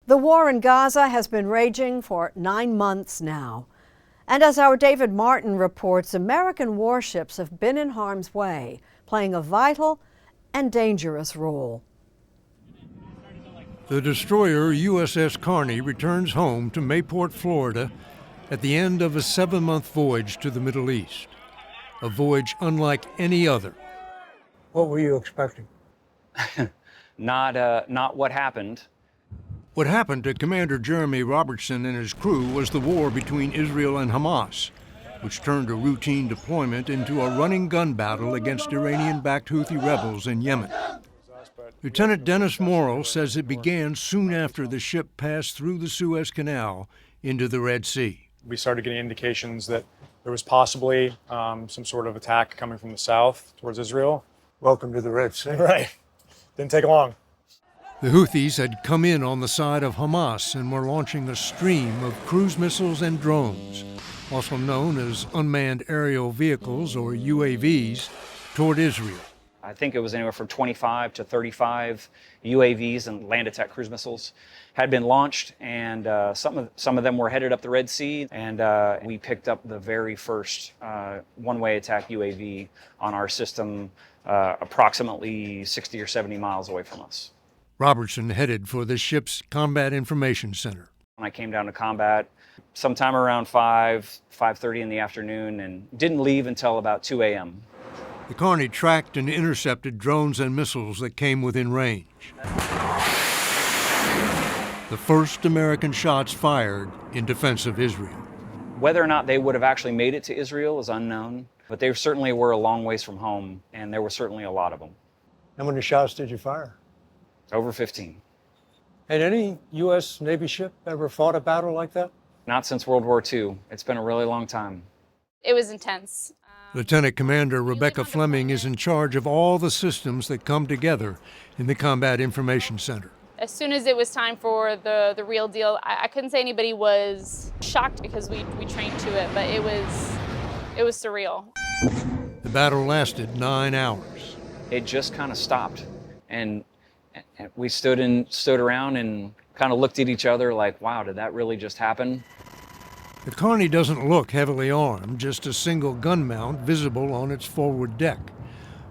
The war in Gaza has been raging for 9 months now. And as our David Martin reports, American warships have been in harm's way, playing a vital and dangerous role. The destroyer USS Carney returns home to Mayport, Florida, at the end of a 7-month voyage to the Middle East. A voyage unlike any other. What were you expecting? Not what happened. What happened to Commander Jeremy Robertson and his crew was the war between Israel and Hamas, which turned a routine deployment into a running gun battle against Iranian-backed Houthi rebels in Yemen. Lieutenant Dennis Morrill says it began soon after the ship passed through the Suez Canal into the Red Sea. We started getting indications that there was possibly some sort of attack coming from the south towards Israel. Welcome to the Red Sea. Right. Didn't take long. The Houthis had come in on the side of Hamas and were launching a stream of cruise missiles and drones, also known as unmanned aerial vehicles or UAVs, toward Israel. I think it was anywhere from 25 to 35 UAVs and land attack cruise missiles had been launched, and some of them were headed up the Red Sea, and we picked up the very first one-way attack UAV on our system approximately 60 or 70 miles away from us. Robertson headed for the ship's Combat Information Center. I came down to combat sometime around 5:30 in the afternoon and didn't leave until about 2 a.m. The Carney tracked and intercepted drones and missiles that came within range. The first American shots fired in defense of Israel. Whether or not they would have actually made it to Israel is unknown, but they certainly were a long ways from home, and there were certainly a lot of them. How many shots did you fire? Over 15. Had any U.S. Navy ship ever fought a battle like that? Not since World War II. It's been a really long time. It was intense. Lieutenant Commander Rebecca Fleming is in charge of all the systems that come together in the Combat Information Center. As soon as it was time for the real deal, I couldn't say anybody was shocked because we trained to it, but it was surreal. The battle lasted 9 hours. It just kind of stopped, and we stood around and kind of looked at each other like, wow, did that really just happen? The Carney doesn't look heavily armed, just a single gun mount visible on its forward deck.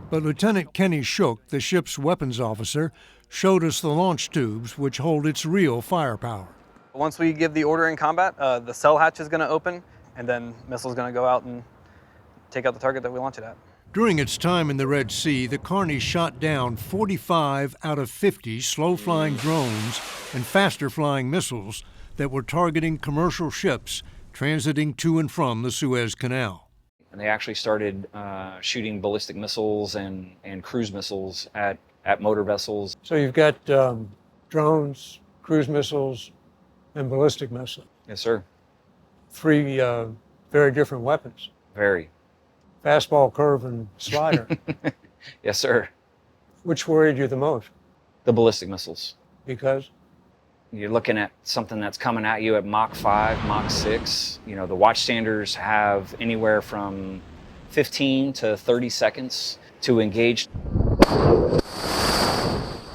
But Lieutenant Kenny Shook, the ship's weapons officer, showed us the launch tubes which hold its real firepower. Once we give the order in combat, the cell hatch is going to open, and then missile's going to go out and take out the target that we launch it at. During its time in the Red Sea, the Carney shot down 45 out of 50 slow-flying drones and faster-flying missiles that were targeting commercial ships transiting to and from the Suez Canal. And they actually started shooting ballistic missiles and cruise missiles at motor vessels. So you've got drones, cruise missiles, and ballistic missiles. Yes, sir. 3 very different weapons. Very. Fastball, curve, and slider. Yes, sir. Which worried you the most? The ballistic missiles. Because? You're looking at something that's coming at you at Mach 5, Mach 6. You know, the watchstanders have anywhere from 15 to 30 seconds to engage.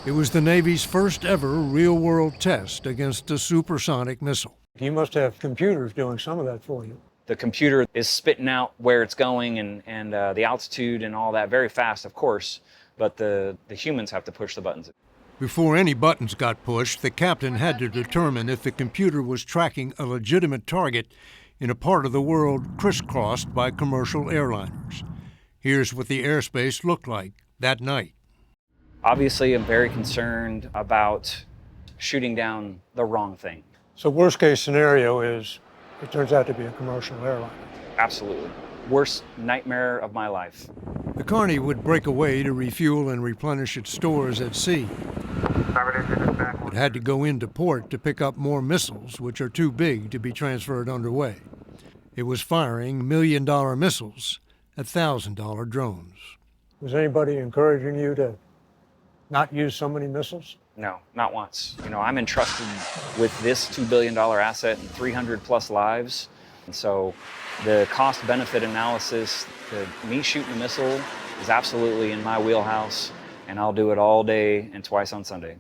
It was the Navy's first ever real-world test against a supersonic missile. You must have computers doing some of that for you. The computer is spitting out where it's going and the altitude and all that very fast, of course, but the humans have to push the buttons. Before any buttons got pushed, the captain had to determine if the computer was tracking a legitimate target in a part of the world crisscrossed by commercial airliners. Here's what the airspace looked like that night. Obviously, I'm very concerned about shooting down the wrong thing. So worst case scenario is it turns out to be a commercial airline. Absolutely. Worst nightmare of my life. The Carney would break away to refuel and replenish its stores at sea. It had to go into port to pick up more missiles, which are too big to be transferred underway. It was firing million-dollar missiles at $1,000 drones. Was anybody encouraging you to not use so many missiles? No, not once. You know, I'm entrusted with this $2 billion asset and 300 plus lives. And so the cost-benefit analysis, me shooting a missile is absolutely in my wheelhouse, and I'll do it all day and twice on Sunday.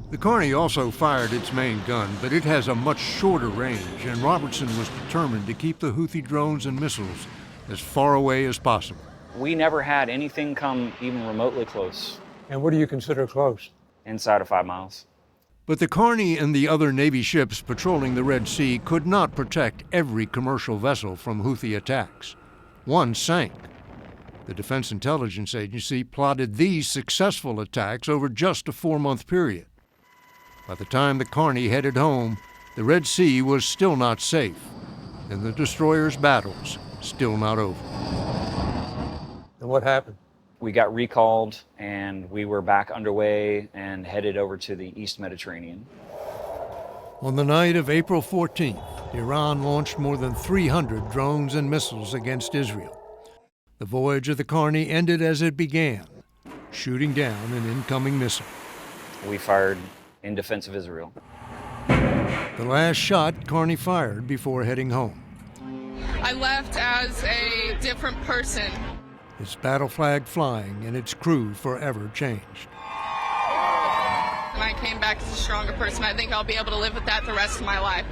The Carney also fired its main gun, but it has a much shorter range, and Robertson was determined to keep the Houthi drones and missiles as far away as possible. We never had anything come even remotely close. And what do you consider close? Inside of 5 miles. But the Carney and the other Navy ships patrolling the Red Sea could not protect every commercial vessel from Houthi attacks. One sank. The Defense Intelligence Agency plotted these successful attacks over just a 4-month period. By the time the Carney headed home, the Red Sea was still not safe, and the destroyer's battles still not over. And what happened? We got recalled, and we were back underway and headed over to the East Mediterranean. On the night of April 14th, Iran launched more than 300 drones and missiles against Israel. The voyage of the Carney ended as it began, shooting down an incoming missile. We fired in defense of Israel. The last shot Carney fired before heading home. I left as a different person. Its battle flag flying and its crew forever changed. And I came back as a stronger person. I think I'll be able to live with that the rest of my life.